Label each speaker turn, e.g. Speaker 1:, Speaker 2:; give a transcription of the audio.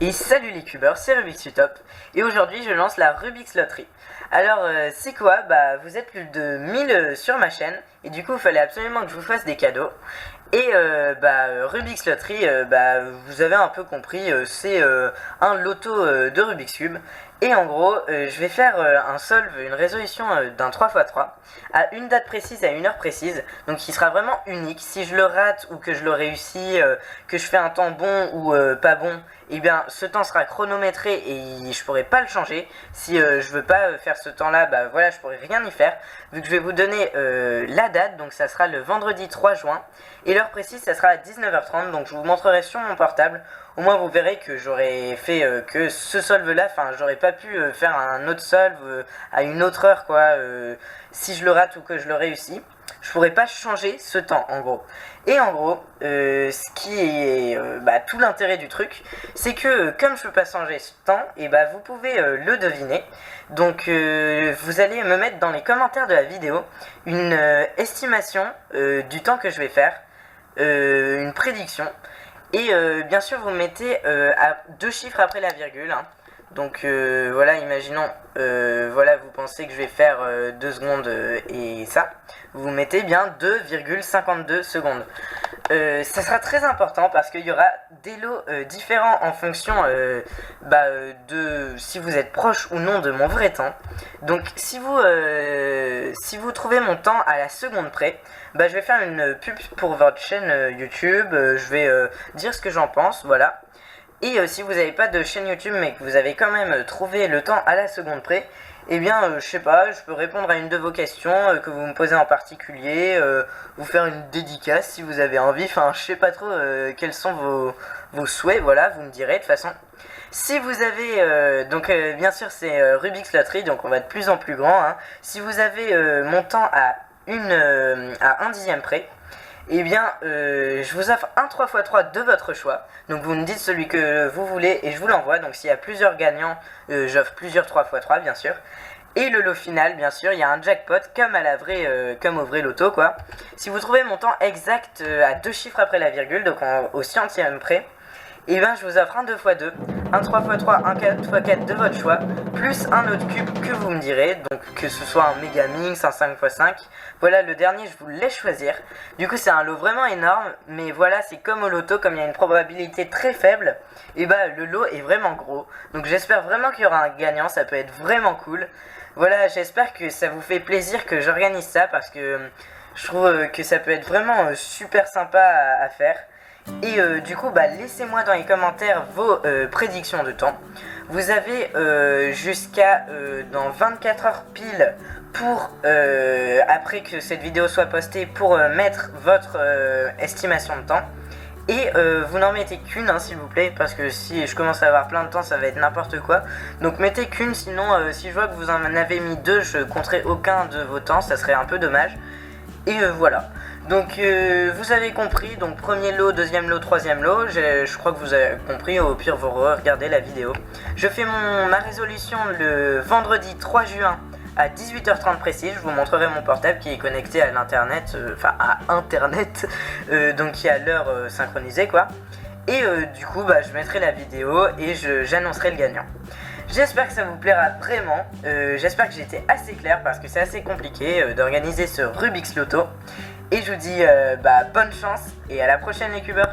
Speaker 1: Et salut les cubeurs, c'est Rubik's Utop et aujourd'hui je lance la Rubik's Lottery. Alors c'est quoi? Bah vous êtes plus de 1000 sur ma chaîne et du coup il fallait absolument que je vous fasse des cadeaux. Et Rubik's Lottery, vous avez un peu compris, c'est un loto de Rubik's Cube. Et en gros, je vais faire un solve, une résolution d'un 3x3 à une date précise, à une heure précise. Donc qui sera vraiment unique. Si je le rate ou que je le réussis, que je fais un temps bon ou pas bon, et bien ce temps sera chronométré et je pourrai pas le changer. Si je veux pas faire ce temps là, bah voilà, je pourrai rien y faire. Vu que je vais vous donner la date, donc ça sera le vendredi 3 juin. Et l'heure précise, ça sera à 19h30, donc je vous montrerai sur mon portable. Au moins vous verrez que j'aurais fait que ce solve là, enfin j'aurais pas pu faire un autre solve à une autre heure quoi, si je le rate ou que je le réussis. Je pourrais pas changer ce temps en gros. Et en gros, ce qui est tout l'intérêt du truc, c'est que comme je peux pas changer ce temps, et vous pouvez le deviner. Donc vous allez me mettre dans les commentaires de la vidéo une estimation du temps que je vais faire, une prédiction. Et bien sûr vous mettez à 2 chiffres après la virgule, hein. Donc voilà, imaginons, voilà, vous pensez que je vais faire 2 secondes et ça, vous mettez bien 2,52 secondes. Ça sera très important parce qu'il y aura des lots différents en fonction de si vous êtes proche ou non de mon vrai temps. Donc si vous trouvez mon temps à la seconde près, je vais faire une pub pour votre chaîne YouTube, je vais dire ce que j'en pense, voilà. Et si vous n'avez pas de chaîne YouTube mais que vous avez quand même trouvé le temps à la seconde près, eh bien je sais pas, je peux répondre à une de vos questions que vous me posez en particulier, vous faire une dédicace si vous avez envie, enfin je sais pas trop quels sont vos souhaits, voilà, vous me direz de toute façon. Si vous avez, bien sûr c'est Rubik's Lottery, donc on va de plus en plus grand, hein. Si vous avez mon temps à un dixième près, eh bien, je vous offre un 3x3 de votre choix. Donc vous me dites celui que vous voulez et je vous l'envoie. Donc s'il y a plusieurs gagnants, j'offre plusieurs 3x3 bien sûr. Et le lot final, bien sûr, il y a un jackpot comme à la vraie, comme au vrai loto quoi. Si vous trouvez mon temps exact à 2 chiffres après la virgule, donc au centième près, et je vous offre un 2x2, un 3x3, un 4x4 de votre choix, plus un autre cube que vous me direz, donc que ce soit un Megaminx, un 5x5, voilà le dernier je vous laisse choisir. Du coup c'est un lot vraiment énorme, mais voilà c'est comme au loto, comme il y a une probabilité très faible, et le lot est vraiment gros, donc j'espère vraiment qu'il y aura un gagnant, ça peut être vraiment cool. Voilà, j'espère que ça vous fait plaisir que j'organise ça, parce que je trouve que ça peut être vraiment super sympa à faire. Et du coup laissez-moi dans les commentaires vos prédictions de temps. Vous avez jusqu'à dans 24 heures pile pour après que cette vidéo soit postée pour mettre votre estimation de temps. Et vous n'en mettez qu'une hein, s'il vous plaît, parce que si je commence à avoir plein de temps ça va être n'importe quoi. Donc mettez qu'une, sinon si je vois que vous en avez mis 2, je compterai aucun de vos temps, ça serait un peu dommage. Et voilà. Donc vous avez compris, donc premier lot, deuxième lot, troisième lot, je crois que vous avez compris, au pire vous regardez la vidéo. Je fais ma résolution le vendredi 3 juin à 18h30 précis, je vous montrerai mon portable qui est connecté à l'internet, à internet, donc qui a l'heure synchronisée quoi. Et du coup je mettrai la vidéo et j'annoncerai le gagnant. J'espère que ça vous plaira vraiment, j'espère que j'ai été assez clair parce que c'est assez compliqué d'organiser ce Rubik's Lotto. Et je vous dis bonne chance et à la prochaine les cubeurs.